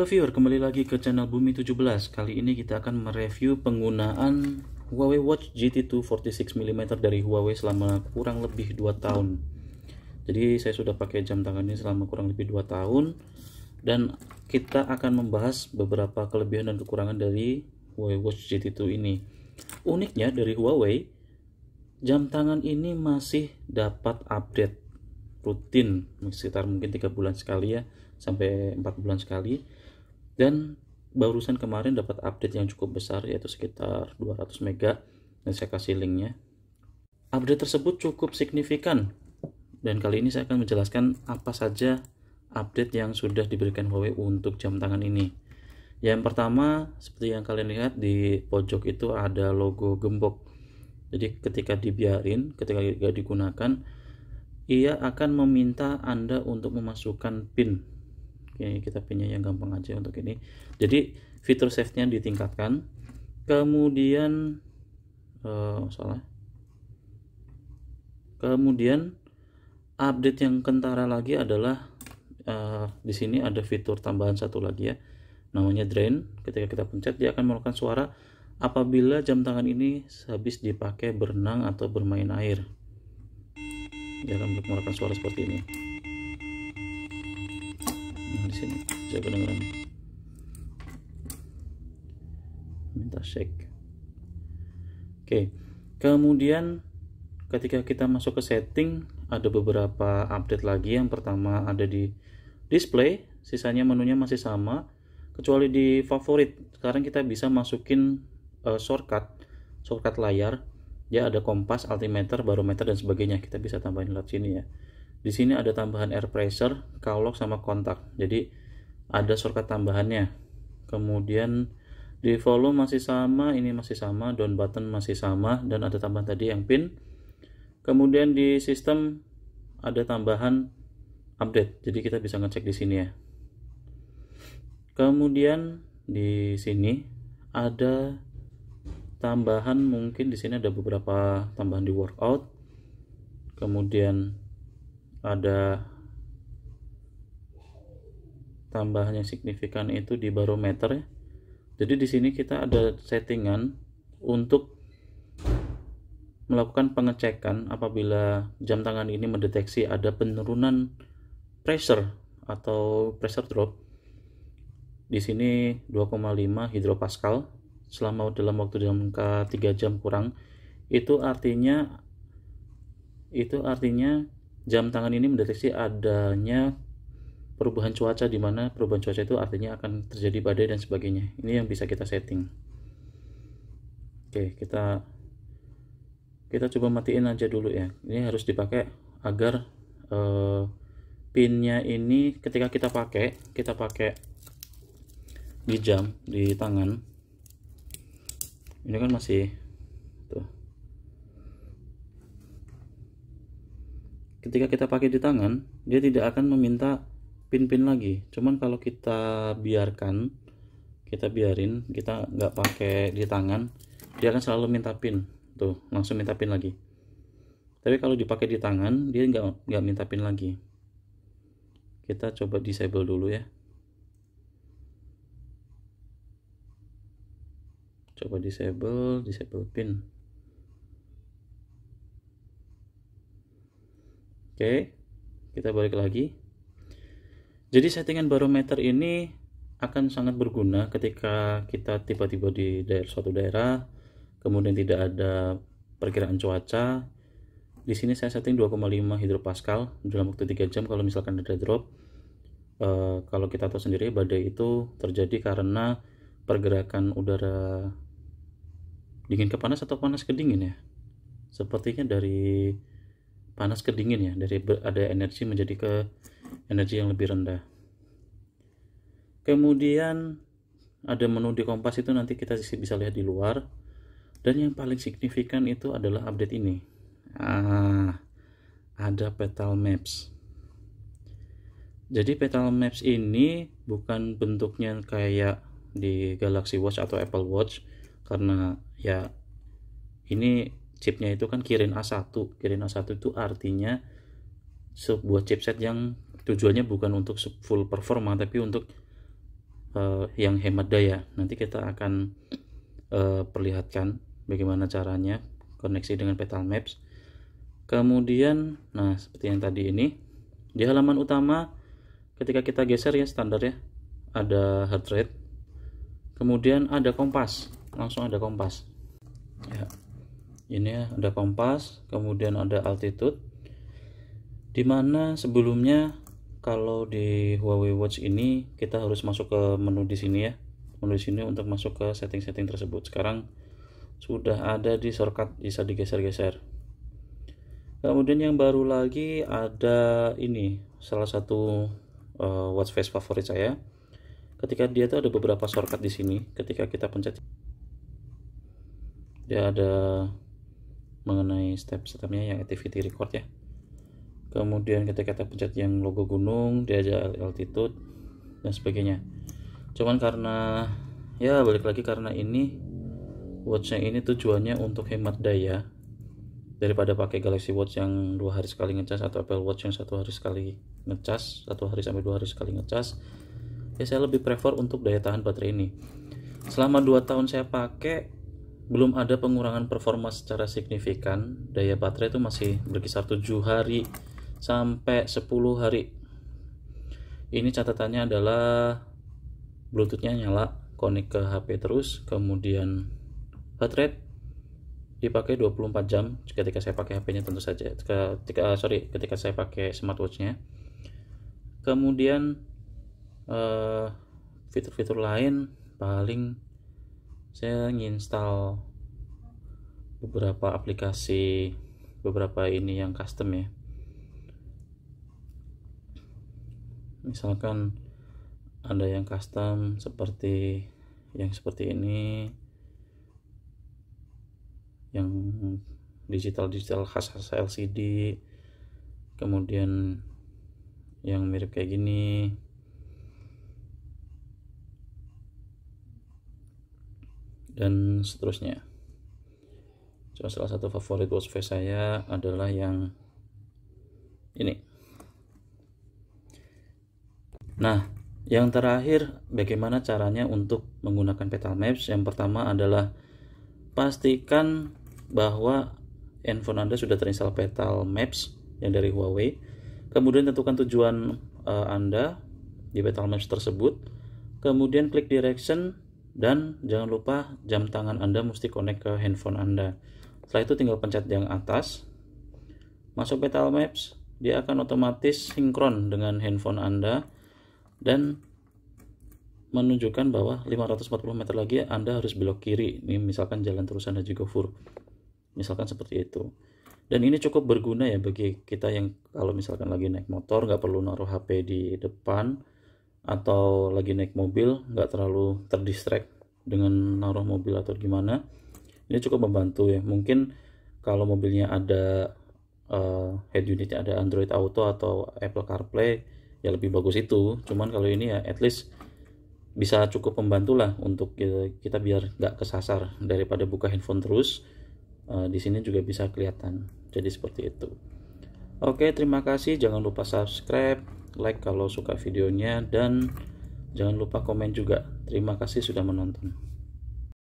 viewer, kembali lagi ke channel Bumi 17. Kali ini kita akan mereview penggunaan Huawei Watch GT2 46mm dari Huawei selama kurang lebih 2 tahun. Jadi saya sudah pakai jam tangan ini selama kurang lebih 2 tahun, dan kita akan membahas beberapa kelebihan dan kekurangan dari Huawei Watch GT2 ini. Uniknya dari Huawei, jam tangan ini masih dapat update rutin, sekitar mungkin 3 bulan sekali ya, sampai 4 bulan sekali. Dan barusan kemarin dapat update yang cukup besar, yaitu sekitar 200 mega, dan saya kasih linknya. Update tersebut cukup signifikan, dan kali ini saya akan menjelaskan apa saja update yang sudah diberikan Huawei untuk jam tangan ini. Yang pertama, seperti yang kalian lihat di pojok itu ada logo gembok. Jadi ketika dibiarin, ketika tidak digunakan, ia akan meminta Anda untuk memasukkan PIN. Oke, kita pinnya yang gampang aja untuk ini. Jadi fitur safety-nya ditingkatkan. Kemudian Kemudian update yang kentara lagi adalah di sini ada fitur tambahan satu lagi ya, namanya drain. Ketika kita pencet, dia akan mengeluarkan suara apabila jam tangan ini habis dipakai berenang atau bermain air. Dia akan mengeluarkan suara seperti ini. Nah, di sini saya kedengaran. Minta shake. Oke. Kemudian ketika kita masuk ke setting, ada beberapa update lagi. Yang pertama ada di display, sisanya menunya masih sama kecuali di favorit. Sekarang kita bisa masukin shortcut layar. Ya, ada kompas, altimeter, barometer dan sebagainya. Kita bisa tambahin lewat sini ya. Di sini ada tambahan air pressure, call lock sama kontak. Jadi ada shortcut tambahannya. Kemudian di volume masih sama, ini masih sama, down button masih sama, dan ada tambahan tadi yang pin. Kemudian di sistem ada tambahan update. Jadi kita bisa ngecek di sini ya. Kemudian di sini ada tambahan, mungkin di sini ada beberapa tambahan di workout. Kemudian ada tambahan yang signifikan itu di barometer ya. Jadi di sini kita ada settingan untuk melakukan pengecekan apabila jam tangan ini mendeteksi ada penurunan pressure atau pressure drop. Di sini 2,5 hidropascal selama dalam waktu jangka 3 jam kurang. Itu artinya jam tangan ini mendeteksi adanya perubahan cuaca, di mana perubahan cuaca itu artinya akan terjadi badai dan sebagainya. Ini yang bisa kita setting. Oke, kita coba matiin aja dulu ya. Ini harus dipakai agar pinnya ini ketika kita pakai di jam, di tangan. Ini kan masih tuh. Ketika kita pakai di tangan, dia tidak akan meminta pin-pin lagi. Cuman kalau kita biarin, kita nggak pakai di tangan, dia akan selalu minta pin. Tuh, langsung minta pin lagi. Tapi kalau dipakai di tangan, dia nggak minta pin lagi. Kita coba disable dulu ya. Coba disable pin. Oke, kita balik lagi. Jadi settingan barometer ini akan sangat berguna ketika kita tiba-tiba di suatu daerah, kemudian tidak ada perkiraan cuaca. Di sini saya setting 2,5 hidropascal dalam waktu 3 jam kalau misalkan ada drop. Kalau kita tahu sendiri, badai itu terjadi karena pergerakan udara dingin ke panas atau panas ke dingin ya. Sepertinya dari panas ke dingin ya, dari ada energi menjadi ke energi yang lebih rendah. Kemudian ada menu di kompas, itu nanti kita bisa lihat di luar. Dan yang paling signifikan itu adalah update ini. Ada Petal Maps. Jadi Petal Maps ini bukan bentuknya kayak di Galaxy Watch atau Apple Watch, karena ya ini chipnya itu kan Kirin A1. Kirin A1 itu artinya sebuah chipset yang tujuannya bukan untuk full performa, tapi untuk yang hemat daya. Nanti kita akan perlihatkan bagaimana caranya koneksi dengan Petal Maps. Kemudian, nah seperti yang tadi ini, di halaman utama ketika kita geser ya standar ya, ada heart rate, kemudian ada kompas, langsung ada kompas ya. Ini ya, ada kompas, kemudian ada altitude, dimana sebelumnya kalau di Huawei Watch ini kita harus masuk ke menu di sini ya, menu di sini untuk masuk ke setting-setting tersebut. Sekarang sudah ada di shortcut, bisa digeser-geser. Kemudian yang baru lagi ada ini, salah satu watch face favorit saya. Ketika dia tuh ada beberapa shortcut di sini, ketika kita pencet dia ada mengenai step-stepnya yang activity record ya. Kemudian ketika kita pencet yang logo gunung, dia ada altitude dan sebagainya. Cuman karena ya balik lagi, karena ini watchnya ini tujuannya untuk hemat daya, daripada pakai Galaxy Watch yang 2 hari sekali ngecas atau Apple Watch yang 1 hari sekali ngecas, 1 hari sampai 2 hari sekali ngecas, ya saya lebih prefer untuk daya tahan baterai ini. Selama 2 tahun saya pakai, belum ada pengurangan performa secara signifikan. Daya baterai itu masih berkisar 7 hari sampai 10 hari. Ini catatannya adalah Bluetoothnya nyala, connect ke HP terus, kemudian heart rate dipakai 24 jam ketika saya pakai HP-nya tentu saja. Ketika saya pakai smartwatch-nya. Kemudian fitur-fitur lain paling saya nginstal beberapa aplikasi, beberapa ini yang custom ya. Misalkan ada yang custom seperti yang seperti ini, yang digital khas LCD, kemudian yang mirip kayak gini, dan seterusnya. Salah satu favorit watch face saya adalah yang ini. Nah, yang terakhir, bagaimana caranya untuk menggunakan Petal Maps? Yang pertama adalah pastikan bahwa handphone Anda sudah terinstall Petal Maps yang dari Huawei. Kemudian tentukan tujuan Anda di Petal Maps tersebut. Kemudian klik direction, dan jangan lupa jam tangan Anda mesti connect ke handphone Anda. Setelah itu tinggal pencet yang atas, masuk Petal Maps, dia akan otomatis sinkron dengan handphone Anda dan menunjukkan bahwa 540 meter lagi Anda harus belok kiri. Ini misalkan jalan terusan Haji Gofur, misalkan seperti itu. Dan ini cukup berguna ya bagi kita yang kalau misalkan lagi naik motor nggak perlu naruh HP di depan, atau lagi naik mobil nggak terlalu terdistract dengan naruh mobil atau gimana. Ini cukup membantu ya. Mungkin kalau mobilnya ada head unitnya ada Android Auto atau Apple CarPlay, ya lebih bagus itu. Cuman kalau ini ya at least bisa cukup membantu lah untuk kita biar nggak kesasar, daripada buka handphone terus. Di sini juga bisa kelihatan. Jadi seperti itu. Oke, terima kasih. Jangan lupa subscribe, like kalau suka videonya, dan jangan lupa komen juga. Terima kasih sudah menonton.